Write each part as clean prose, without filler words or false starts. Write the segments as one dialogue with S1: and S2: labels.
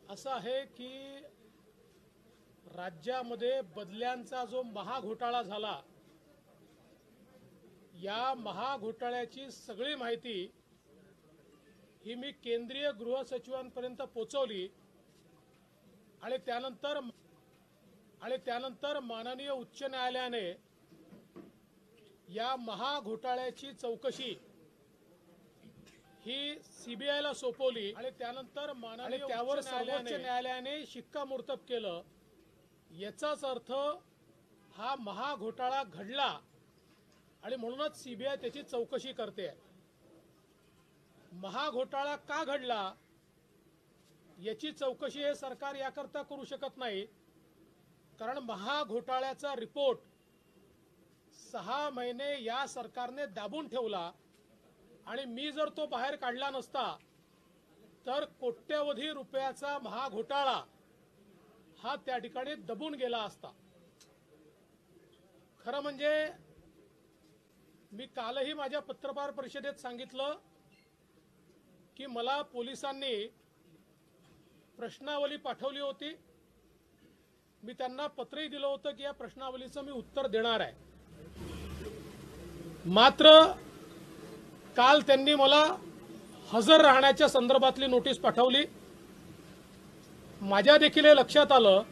S1: असं आहे की राज्यामध्ये बदल्यांचा जो महाघोटाळा झाला, या महाघोटाळ्याची सगळी माहिती ही मी केंद्रीय गृह सचिवांपर्यंत पोहोचवली आणि त्यानंतर माननीय उच्च न्यायालयाने या महाघोटाळ्याची चौकशी ही सीबीआयला सोपवली आणि त्यानंतर त्यावर सर्वोच्च न्यायालयाने शिक्कामोर्तब केलं। याचाच अर्थ हा महाघोटाळा घडला आणि म्हणूनच सीबीआय त्याची चौकशी करते। महाघोटाळा का घडला याची चौकशी हे सरकार याकरता करू शकत नाही, कारण महाघोटाळ्याचा रिपोर्ट 6 महिने या सरकारने दाबून ठेवला आणि मी जर तो बाहेर काढला नसता तर कोट्यवधी रुपयाचा महाघोटाळा हा त्या ठिकाणी दबून गेला असता। खरं म्हणजे मी कालही माझ्या पत्रकार परिषदेत सांगितलं की मला पोलिसांनी प्रश्नावली पाठवली होती। मी त्यांना पत्रही दिलं होतं की या प्रश्नावलीचं मी उत्तर देणार आहे। मात्र काल त्यांनी मला हजर राहण्याच्या संदर्भातली नोटीस पाठवली। माझ्या देखील हे लक्षात आलं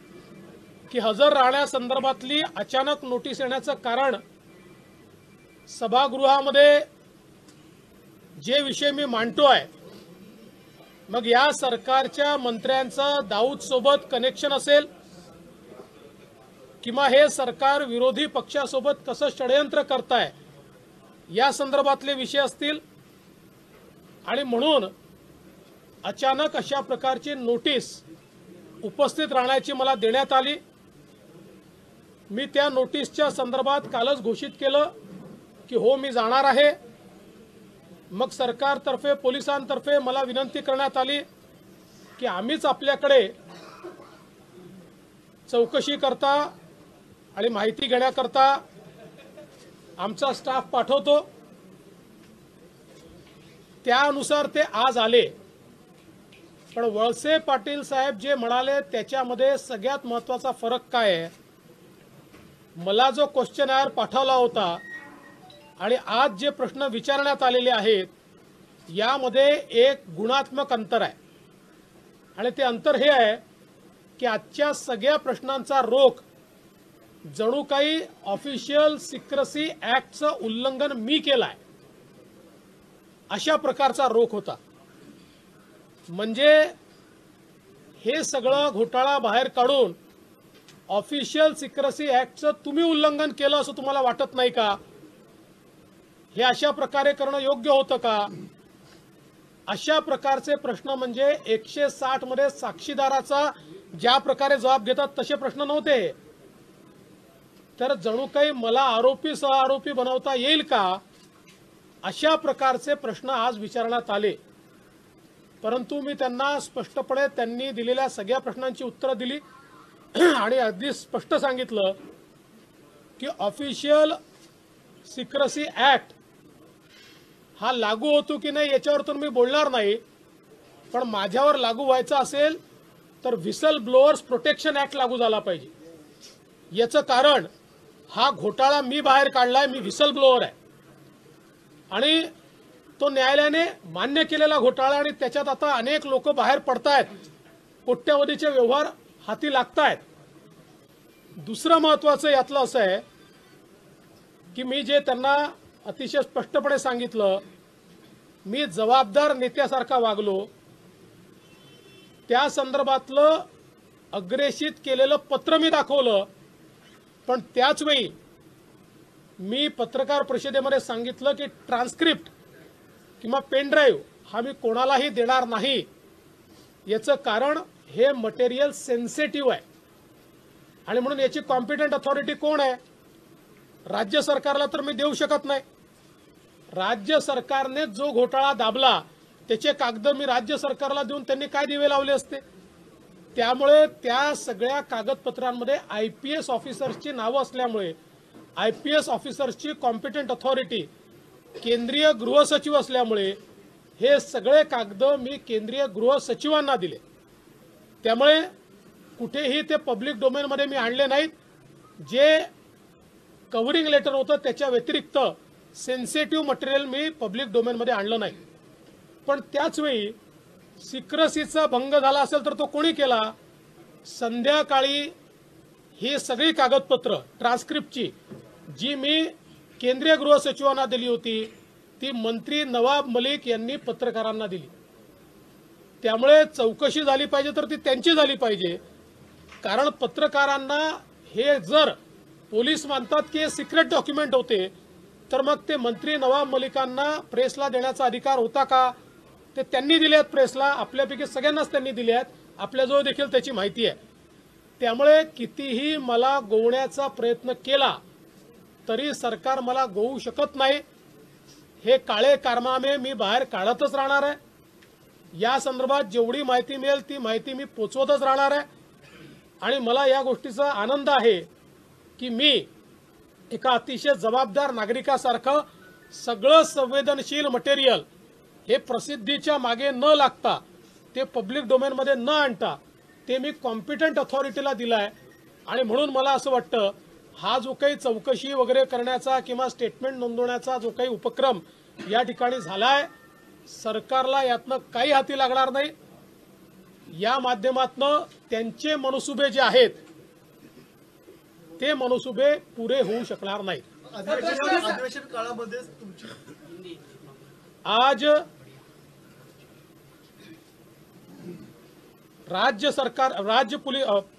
S1: की हजर राहण्यासंदर्भातली अचानक नोटीस येण्याचं कारण सभागृहामध्ये जे विषय मी मांडतोय, मग या सरकारच्या मंत्र्यांचं दाऊद सोबत कनेक्शन असेल किंवा हे सरकार विरोधी पक्षासोबत कसं षडयंत्र करताय या संदर्भातले विषय असतील आणि म्हणून अचानक अशा प्रकारची नोटीस उपस्थित राहण्याची मला देण्यात आली। मी त्या नोटीसच्या संदर्भात कालच घोषित केलं की हो मी जाणार आहे। मग सरकारतर्फे पोलिसांतर्फे मला विनंती करण्यात आली की आम्हीच आपल्याकडे चौकशी करता आणि माहिती घेण्याकरता आमचा स्टाफ पाठवतो। त्यानुसार ते आज आले, पण वळसे पाटील साहेब जे म्हणाले त्याच्यामध्ये सगळ्यात महत्त्वाचा फरक काय आहे, मला जो क्वेश्चनर पाठवला होता आणि आज जे प्रश्न विचारण्यात आलेले आहेत यामध्ये एक गुणात्मक अंतर आहे आणि ते अंतर हे आहे की आजच्या सगळ्या प्रश्नांचा रोख जणू काही ऑफिशियल सिक्रेसी ऍक्टचं उल्लंघन मी केलंय अशा प्रकारचा रोख होता। म्हणजे हे सगळं घोटाळा बाहेर काढून ऑफिशियल सिक्रेसी ऍक्टचं तुम्ही उल्लंघन केलं असं तुम्हाला वाटत नाही का? हे अशा प्रकारे करणं योग्य होतं का? अशा प्रकारचे प्रश्न म्हणजे 160 मध्ये साक्षीदाराचा ज्या प्रकारे जबाब घेतात तसे प्रश्न नव्हते। तर जणू काही मला आरोपी सहआरोपी बनवता येईल का अशा प्रकारचे प्रश्न आज विचारण्यात आले। परंतु मी त्यांना स्पष्टपणे त्यांनी दिलेल्या सगळ्या प्रश्नांची उत्तरं दिली आणि अगदी स्पष्ट सांगितलं की ऑफिशियल सिक्रेसी ऍक्ट हा लागू होतो की नाही याच्यावर तर मी बोलणार नाही, पण माझ्यावर लागू व्हायचा असेल तर व्हिसल ब्लोअर्स प्रोटेक्शन ऍक्ट लागू झाला पाहिजे। याचं कारण हा घोटाळा मी बाहेर काढलाय, मी व्हिसल ब्लोअर आहे आणि तो न्यायालयाने मान्य केलेला घोटाळा आणि त्याच्यात आता अनेक लोक बाहेर पडतायत, कोट्यवधीचे व्यवहार हाती लागतायत। दुसरं महत्त्वाचं यातलं असं आहे की मी जे त्यांना अतिशय स्पष्टपणे सांगितलं, मी जबाबदार नेत्यासारखा वागलो। त्या संदर्भातलं अग्रेषित केलेलं पत्र मी दाखवलं, पण त्याच वेळी मी पत्रकार परिषदेमध्ये सांगितलं की ट्रान्सक्रिप्ट किंवा पेन ड्राईव्ह हा मी कोणालाही देणार नाही। याचं कारण हे मटेरियल सेन्सिटिव्ह आहे आणि म्हणून याची कॉम्पिटंट अथॉरिटी कोण आहे? राज्य सरकारला तर मी देऊ शकत नाही। राज्य सरकारने जो घोटाळा दाबला त्याचे कागद मी राज्य सरकारला देऊन त्यांनी काय दिवे लावले असते? त्यामुळे त्या सगळ्या कागदपत्रांमध्ये आयपीएस ऑफिसर्सची नावं असल्यामुळे आयपीएस ऑफिसर्सची कॉम्पिटंट अथॉरिटी केंद्रीय गृह सचिव असल्यामुळे हे सगळे कागद मी केंद्रीय गृह सचिवांना दिले। त्यामुळे कुठेही ते पब्लिक डोमेनमध्ये मी आणले नाहीत. जे कव्हरिंग लेटर होतं त्याच्या व्यतिरिक्त सेन्सिटिव्ह मटेरियल मी पब्लिक डोमेनमध्ये आणलं नाही. पण त्याचवेळी सिक्रसीचा भंग झाला असेल तर तो कोणी केला? संध्याकाळी ही सगळी कागदपत्र ट्रान्स्क्रिप्टची जी मी केंद्रीय गृह सचिवांना दिली होती ती मंत्री नवाब मलिक यांनी पत्रकारांना दिली. त्यामुळे चौकशी झाली पाहिजे तर ती त्यांची झाली पाहिजे. कारण पत्रकारांना हे जर पोलीस मानतात की हे सिक्रेट डॉक्युमेंट होते तर मग ते मंत्री नवाब मलिकांना प्रेसला देण्याचा अधिकार होता का? ते त्यांनी दिले आहेत प्रेसला, आपल्यापैकी सगळ्यांनाच त्यांनी दिले आहेत, आपल्याजवळ देखील त्याची माहिती आहे. त्यामुळे कितीही मला गोवण्याचा प्रयत्न केला तरी सरकार मला गोवू शकत नाही. हे काळे कारनामे मी बाहेर काढतच राहणार आहे. या संदर्भात जेवढी माहिती मिळेल ती माहिती मी पोचवतच राहणार आहे. आणि मला या गोष्टीचा आनंद आहे की मी एका अतिशय जबाबदार नागरिकासारखं सगळं संवेदनशील मटेरियल हे प्रसिद्धीच्या मागे न लागता, ते पब्लिक डोमेनमध्ये न आणता ते मी कॉम्पिटंट अथॉरिटीला दिलाय. आणि म्हणून मला असं वाटतं हा जो काही चौकशी वगैरे करण्याचा किंवा स्टेटमेंट नोंदवण्याचा जो काही उपक्रम या ठिकाणी झालाय, सरकारला यातनं काही हाती लागणार नाही. या माध्यमातनं त्यांचे मनसुबे जे आहेत ते मनसुबे पुरे होऊ शकणार नाहीत.
S2: अधिवेशन काळामध्ये
S1: आज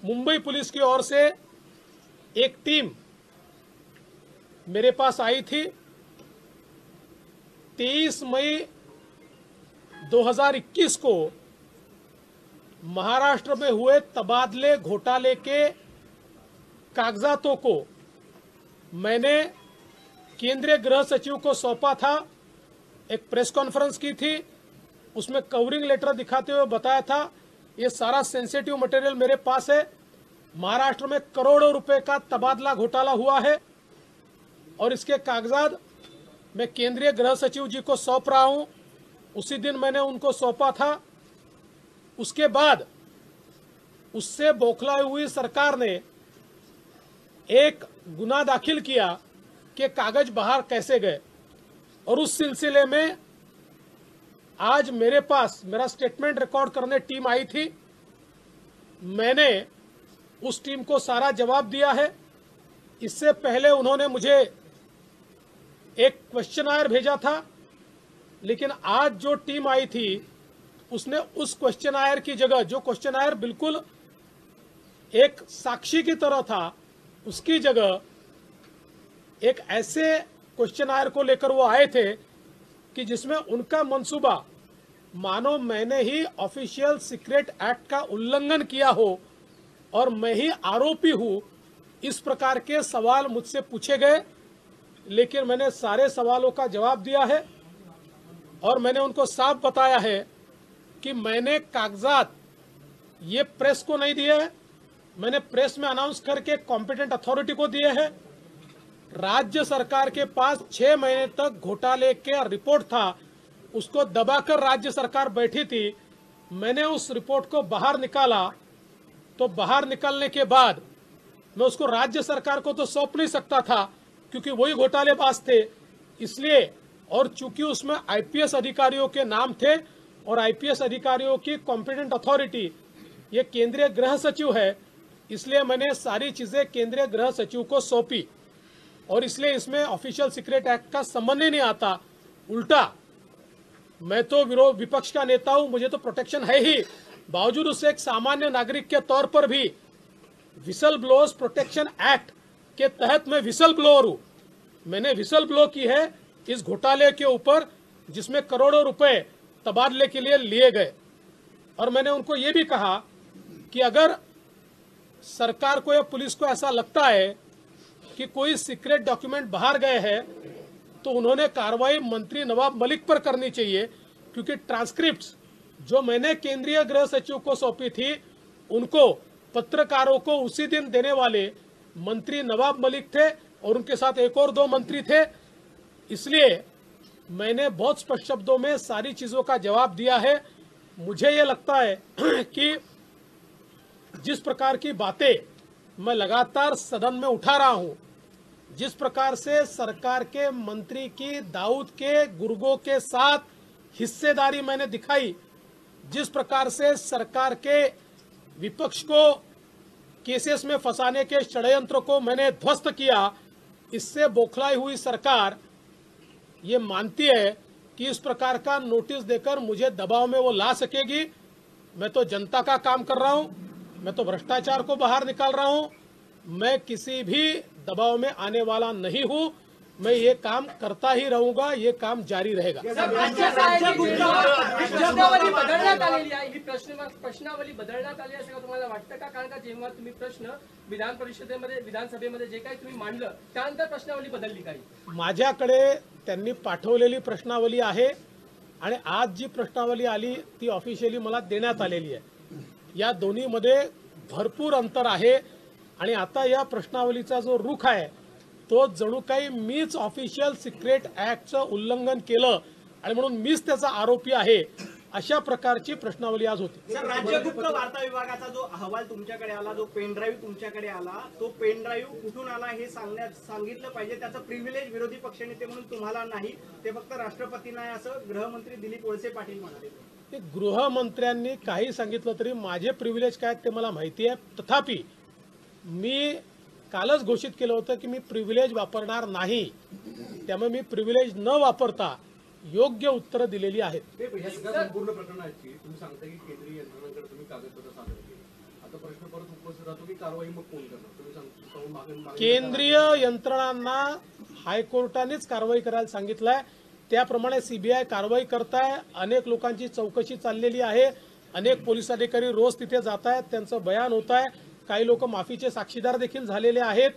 S1: मुंबई पुलिस की ओर से एक टीम मेरे पास आई थी. 23 मई 2021 को महाराष्ट्र में हुए तबादले घोटाले के कागजातों को मैंने केंद्रीय गृह सचिव को सौंपा था. एक प्रेस कॉन्फ्रेंस की थी, उसमें कवरिंग लेटर दिखाते हुए बताया था ये सारा सेंसिटिव मटेरियल मेरे पास है. महाराष्ट्र में करोड़ों रुपए का तबादला घोटाला हुआ है और इसके कागजात मैं केंद्रीय गृह सचिव जी को सौंप रहा हूं. उसी दिन मैंने उनको सौंपा था. उसके बाद उससे बौखलाई हुई सरकार ने एक गुना दाखिल किया कि कागज बाहर कैसे गए. और उस सिलसिले में आज मेरे पास मेरा स्टेटमेंट रिकॉर्ड करने टीम आई थी. मैंने उस टीम को सारा जवाब दिया है. इससे पहले उन्होंने मुझे एक क्वेश्चनायर भेजा था, लेकिन आज जो टीम आई थी उसने उस क्वेश्चनायर की जगह, जो क्वेश्चनायर बिल्कुल एक साक्षी की तरह था, उसकी जगह एक ऐसे क्वेश्चनायर को लेकर वो आए थे कि जिसमें उनका मंसूबा मानो मैंने ही ऑफिशियल सीक्रेट एक्ट का उल्लंघन किया हो और मैं ही आरोपी हूं, इस प्रकार के सवाल मुझसे पूछे गए. लेकिन मैंने सारे सवालों का जवाब दिया है और मैंने उनको साफ बताया है कि मैंने कागजात ये प्रेस को नहीं दिए हैं, मैंने प्रेस में अनाउंस करके कॉम्पिटेंट अथॉरिटी को दिए हैं. राज्य सरकार के पास 6 महीने तक घोटाले का रिपोर्ट था, उसको दबाकर राज्य सरकार बैठी थी. मैंने उस रिपोर्ट को बाहर निकाला, तो बाहर निकालने के बाद मैं उसको राज्य सरकार को तो सौंप नहीं सकता था क्योंकि वही घोटालेबाज थे. इसलिए और चूंकि उसमें आईपीएस अधिकारियों के नाम थे और आईपीएस अधिकारियों की कॉम्पिटेंट अथॉरिटी ये केंद्रीय गृह सचिव है, इसलिए मैंने सारी चीजें केंद्रीय गृह सचिव को सौंपी. और इसलिए इसमें ऑफिशियल सीक्रेट एक्ट का संबंध ही नहीं आता. उल्टा मैं तो विपक्ष का नेता हूं, मुझे तो प्रोटेक्शन है ही. बावजूद उससे एक सामान्य नागरिक के तौर पर भी विसल ब्लोअर्स प्रोटेक्शन एक्ट के तहत मैं विसल ब्लोअर हूं. मैंने विसल ब्लो की है इस घोटाले के ऊपर जिसमें करोड़ों रुपए तबादले के लिए लिए गए. और मैंने उनको ये भी कहा कि अगर सरकार को या पुलिस को ऐसा लगता है कि कोई सीक्रेट डॉक्यूमेंट बाहर गए हैं तो उन्होंने कार्रवाई मंत्री नवाब मलिक पर करनी चाहिए, क्योंकि ट्रांसक्रिप्ट्स जो मैंने केंद्रीय गृह सचिव को सौंपी थी उनको पत्रकारों को उसी दिन देने वाले मंत्री नवाब मलिक थे और उनके साथ एक और 2 मंत्री थे. इसलिए मैंने बहुत स्पष्ट शब्दों में सारी चीजों का जवाब दिया है. मुझे ये लगता है कि जिस प्रकार की बातें मैं लगातार सदन में उठा रहा हूं, जिस प्रकार से सरकार के मंत्री की दाऊद के गुर्गों के साथ हिस्सेदारी मैंने दिखाई, जिस प्रकार से सरकार के विपक्ष को केसेस में फंसाने के षड्यंत्र को मैंने ध्वस्त किया, इससे बौखलाई हुई सरकार ये मानती है कि इस प्रकार का नोटिस देकर मुझे दबाव में वो ला सकेगी। मैं तो जनता का काम कर रहा हूं, मैं तो भ्रष्टाचार को बाहर निकाल रहा हूं, मैं किसी भी दबाव में आने वाला नहीं हूं। मैं ये काम करता ही रहूंगा, ये काम जारी रहेगा।
S3: प्रश्नावली बदलण्यात आलेली आहे, ही प्रश्नावली बदलण्यात आली असं का तुम्हाला वाटतं का? कारण का जेव्हा तुम्ही प्रश्न विधान परिषदेमध्ये विधानसभेमध्ये जे काही तुम्ही मांडलं त्यानंतर प्रश्नावली बदलली काही?
S1: माझ्याकडे त्यांनी पाठवलेली प्रश्नावली आहे आणि आज जी प्रश्नावली आली ती ऑफिशियली मला देण्यात आलेली आहे। या दोन्हीमध्ये भरपूर अंतर आहे आणि आता या प्रश्नावलीचा जो रुख आहे तो जणू काही मीच ऑफिशियल सिक्रेट ऍक्टचं उल्लंघन केलं आणि म्हणून मीच त्याचा आरोपी आहे, अशा प्रकारची प्रश्नावली आज होती।
S4: सर, राज्य गुप्त वार्ता विभागाचा जो अहवाल तुमच्याकडे आला, जो पेन ड्राईव्ह तुमच्याकडे आला, तो पेन ड्राईव्ह कुठून आला हे सांगितलं पाहिजे। त्याचं प्रिव्हिलेज विरोधी पक्षनेते म्हणून तुम्हाला नाही, ते फक्त राष्ट्रपतींना आहे असं गृहमंत्री दिलीप वळसे पाटील म्हणाले।
S1: गृहमंत्र्यांनी काही सांगितलं तरी माझे प्रिव्हिलेज काय ते मला माहिती आहे। तथापि मी कालच घोषित केलं होतं की मी प्रिव्हिलेज वापरणार नाही, त्यामुळे मी प्रिव्हिलेज न वापरता योग्य उत्तर दिलेली आहेत।
S2: या सगळ्या संपूर्ण प्रकरणाची तुम्ही सांगता की केंद्रीय यंत्रणांकडे तुम्ही कागदपत्र सादर केली, आता प्रश्न परत उपस्थित राहतो की कारवाई मग कोण करणार? तुम्ही सांगता
S1: केंद्रीय यंत्रणांना हायकोर्टानेच कारवाई करायला सांगितलंय, त्याप्रमाणे सीबीआय कारवाई करताय। अनेक लोकांची चौकशी चाललेली आहे, अनेक पोलीस अधिकारी रोज तिथे जात आहेत, त्यांचं बयान होत आहे, काही लोक माफीचे साक्षीदार देखील झालेले आहेत,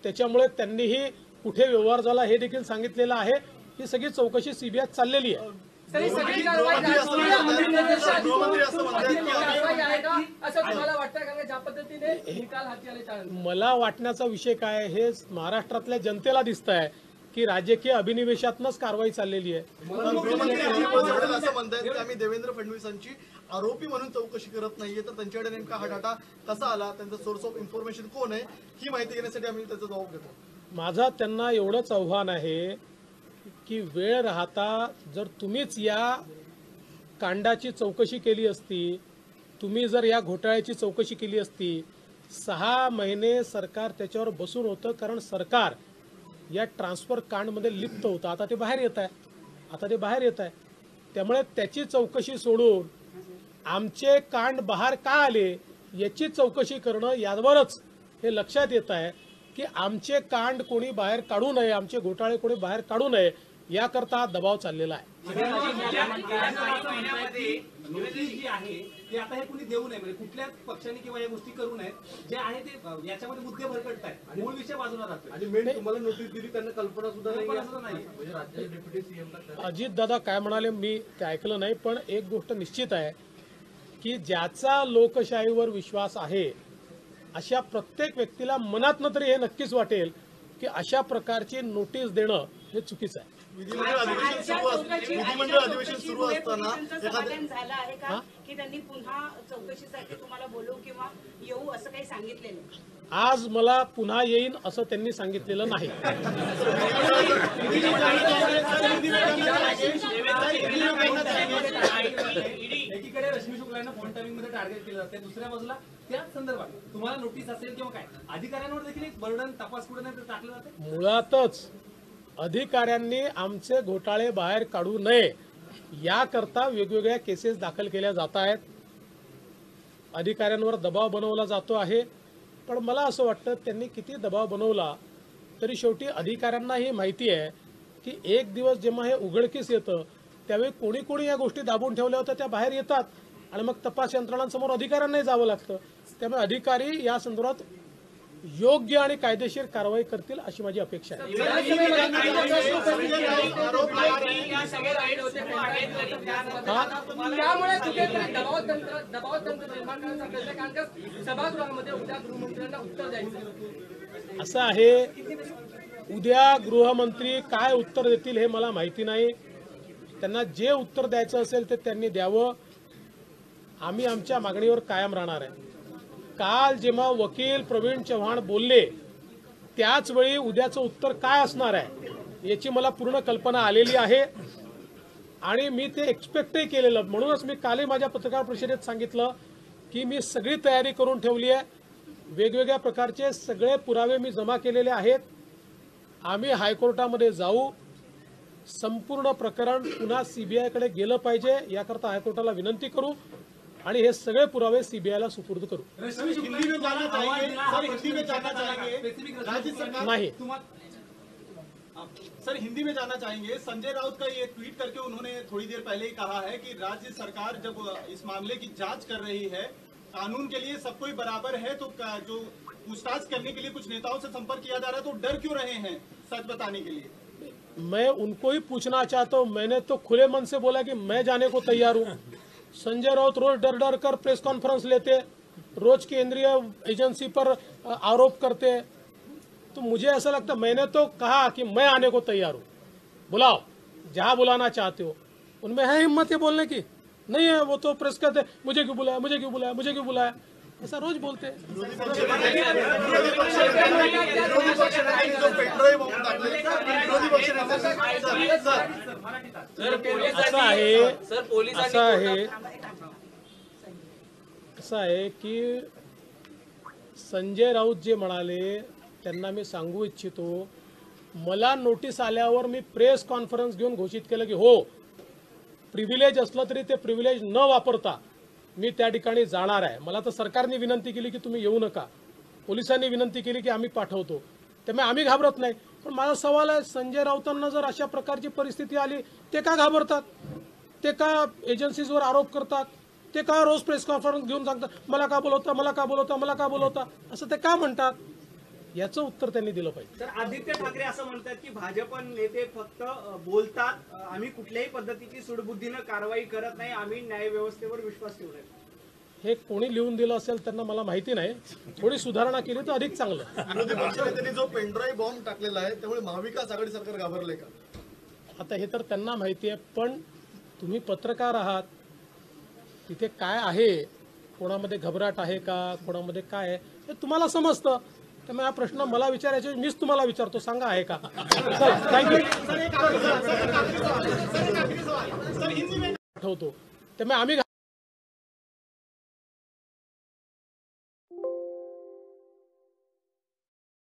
S1: त्याच्यामुळे त्यांनीही कुठे व्यवहार झाला हे देखील सांगितलेलं आहे। ही सगळी चौकशी सीबीआय चाललेली आहे। मला वाटण्याचा विषय काय हे महाराष्ट्रातल्या जनतेला दिसत आहे की राजकीय अभिनिवेशातनच कारवाई चाललेली आहे।
S2: असं म्हणतात की आम्ही देवेंद्र फडणवीसांची आरोपी म्हणून चौकशी करत नाहीये, तर त्यांच्याकडे नेमका हा डाटा कसा आला, त्यांचा सोर्स ऑफ इन्फॉर्मेशन कोण आहे ही माहिती घेण्यासाठी आम्ही त्याचा जबाब घेतो।
S1: माझा त्यांना एवढंच आव्हान आहे की वेळ राहता जर तुम्हीच या कांडाची चौकशी केली असती, तुम्ही जर या घोटाळ्याची चौकशी केली असती, 6 महिने सरकार त्याच्यावर बसून होतं, कारण सरकार या ट्रान्सफर कांडमध्ये लिप्त होतं। आता ते बाहेर येत आहे, त्यामुळे त्याची चौकशी सोडून आमचे कांड बाहेर का आले याची चौकशी करणं, यावरच हे लक्षात येत आहे की आमचे कांड कोणी बाहेर काढू नये, आमचे घोटाळे कोणी बाहेर काढू नये, याकरता हा दबाव चाललेला आहे।
S5: नोटीस जी आहे ती आता हे कुणी देऊ नये, म्हणजे कुठल्याच पक्षाने किंवा या गोष्टी करू नयेत, जे आहे ते याच्यामध्ये मुद्दे भरकटत आहेत, मूळ विषय बाजूला राहतोय।
S2: आणि मेन तुम्हाला नोटीस दिली त्यांना कल्पना सुद्धा नाही
S5: म्हणजे
S2: राज्याचे डेप्युटी सीएमला
S1: अजित दादा काय म्हणाले मी ते ऐकलं नाही, पण एक गोष्ट निश्चित आहे की ज्याचा लोकशाहीवर विश्वास आहे अशा प्रत्येक व्यक्तीला मनातनं तरी हे नक्कीच वाटेल की अशा प्रकारची नोटीस देणं हे चुकीचं आहे।
S2: विधिमंडळ अधिवेशन सुरू असताना
S6: समाधान झालं आहे का की त्यांनी पुन्हा चौकशीसाठी तुम्हाला बोलवू किंवा येऊ असं काही सांगितलेलं नाही?
S1: आज मला पुन्हा येईन असं त्यांनी सांगितलेलं नाही।
S5: एकीकडे रश्मी शुक्ला यांना फोन टायमिंग मध्ये टार्गेट केलं जाते, दुसऱ्या बाजूला त्याच संदर्भात तुम्हाला नोटीस असेल किंवा काय अधिकाऱ्यांवर देखील एक बर्डन तपास कुठे नाही टाकलं जाते।
S1: मुळातच अधिकाऱ्यांनी आमचे घोटाळे बाहेर काढू नये याकरता वेगवेगळ्या केसेस दाखल केल्या जात आहेत, अधिकाऱ्यांवर दबाव बनवला जातो आहे। पण मला असं वाटतं त्यांनी किती दबाव बनवला तरी शेवटी अधिकाऱ्यांना ही माहिती आहे की एक दिवस जेव्हा हे उघडकीस येतं त्यावेळी कोणी कोणी या गोष्टी दाबून ठेवल्या होत्या त्या बाहेर येतात आणि मग तपास यंत्रणांसमोर अधिकाऱ्यांनाही जावं लागतं। त्यामुळे अधिकारी या संदर्भात योग्य आणि कायदेशीर कारवाई करतील अशी माझी अपेक्षा आहे।
S3: त्यामुळे दबाव तंत्र निर्माण करण्याचा प्रयत्न, कारण का सभागृहामध्ये उद्या गृहमंत्र्यांना उत्तर द्यायचं
S1: असं आहे, उद्या गृहमंत्री काय उत्तर देतील हे मला माहिती नाही, त्यांना जे उत्तर द्यायचं असेल ते त्यांनी द्यावं। आम्ही आमच्या मागणीवर कायम राहणार आहे। काल जेव्हा वकील प्रवीण चव्हाण बोलले त्याच वेळी उद्याचं उत्तर काय असणार आहे याची मला पूर्ण कल्पना आलेली आहे आणि मी ते एक्सपेक्टही केलेलं. म्हणूनच मी कालही माझ्या पत्रकार परिषदेत सांगितलं की मी सगळी तयारी करून ठेवली आहे. वेगवेगळ्या प्रकारचे सगळे पुरावे मी जमा केलेले आहेत. आम्ही हायकोर्टामध्ये जाऊ. संपूर्ण प्रकरण पुन्हा सीबीआयकडे गेलं पाहिजे याकरता हायकोर्टाला विनंती करू आणि हे सगळे पुरावे सीबीआयला सुपूर्द करू.
S5: रश्मी शुक्ला
S2: हिंदी में जानना चाहेंगे,
S5: दिला,
S2: सर,
S5: हा
S2: हिंदी में जानना
S5: प्रश्न
S2: चाहेंगे.
S5: स्पेसिफिक रश्मी
S2: राज्य
S5: शुक्ला
S2: सरकार-
S1: नाही.
S2: सर हिंदी में जानना चाहेंगे, संजय राउत का ये ट्वीट करके उन्होंने थोड़ी देर पहले ही कहा है कि राज्य सरकार जब इस मामले की जांच कर रही है, कानून के लिए सब कोई बराबर है, तो जो पूछताछ करने के लिए कुछ नेताओं से संपर्क किया जा रहा है तो डर क्यों रहे हैं सच बताने के लिए?
S1: मैं उनको ही पूछना चाहता हूं. मैंने तो खुले मन से बोला कि मैं जाने को तैयार हूं. संजय राउत रोज डर डर कर प्रेस कॉन्फ्रेंस लेते, रोज केंद्रीय एजेंसी पर आरोप करते. तो मुझे ऐसा लगता, मैंने तो कहा कि मैं आने को तैयार हूं. बुलाओ जहां बुलाना चाहते हो. उनमें है हिम्मत ये बोलने की? नहीं है. वो तो प्रेस कहते मुझे क्यों बुलाया, मुझे क्यों बुलाया, मुझे क्यों बुलाया, ऐसा रोज बोलते हैं.
S2: विरोधी पक्षनेत्यांनी जो पेट्रोल बॉम्ब टाकले, विरोधी पक्षनेत्यांनी
S1: असं आहे की संजय राऊत जे म्हणाले त्यांना मी सांगू इच्छितो, मला नोटीस आल्यावर मी प्रेस कॉन्फरन्स घेऊन घोषित केलं की हो, प्रिव्हिलेज असलं तरी ते प्रिव्हिलेज न वापरता मी त्या ठिकाणी जाणार आहे. मला तर सरकारने विनंती केली की तुम्ही येऊ नका, पोलिसांनी विनंती केली की आम्ही पाठवतो, त्यामुळे आम्ही घाबरत नाही. पण माझा सवाल आहे, संजय राऊतांना जर अशा प्रकारची परिस्थिती आली ते का घाबरतात? ते का एजन्सीजवर आरोप करतात? ते का रोज प्रेस कॉन्फरन्स घेऊन सांगतात मला का बोलवता, मला का बोलवता, मला का बोलवता, असं ते का म्हणतात? याचं उत्तर त्यांनी दिलं पाहिजे.
S4: सर आदित्य ठाकरे असं म्हणतात की भाजप नेते फक्त बोलतात, आम्ही कुठल्याही पद्धतीची सूडबुद्धीनं कारवाई करत नाही, आम्ही न्यायव्यवस्थेवर विश्वास ठेवलाय.
S1: हे कोणी लिहून दिलं असेल त्यांना मला माहिती नाही. थोडी सुधारणा केली तर अधिक चांगलं.
S2: विरोधी पक्षनेत्यांनी जो पेनड्राईव्ह बॉम्ब टाकलेला आहे त्यामुळे महाविकास आघाडी सरकार घाबरले का?
S1: आता हे तर त्यांना माहिती आहे, पण तुम्ही पत्रकार आहात, तिथे काय आहे, कोणामध्ये घबराट आहे का, कोणामध्ये काय आहे हे तुम्हाला समजतं. त्यामुळे हा प्रश्न मला विचारायचे, मीच तुम्हाला विचारतो, सांगा आहे का. थँक्यू. ठेवतो त्यामुळे आम्ही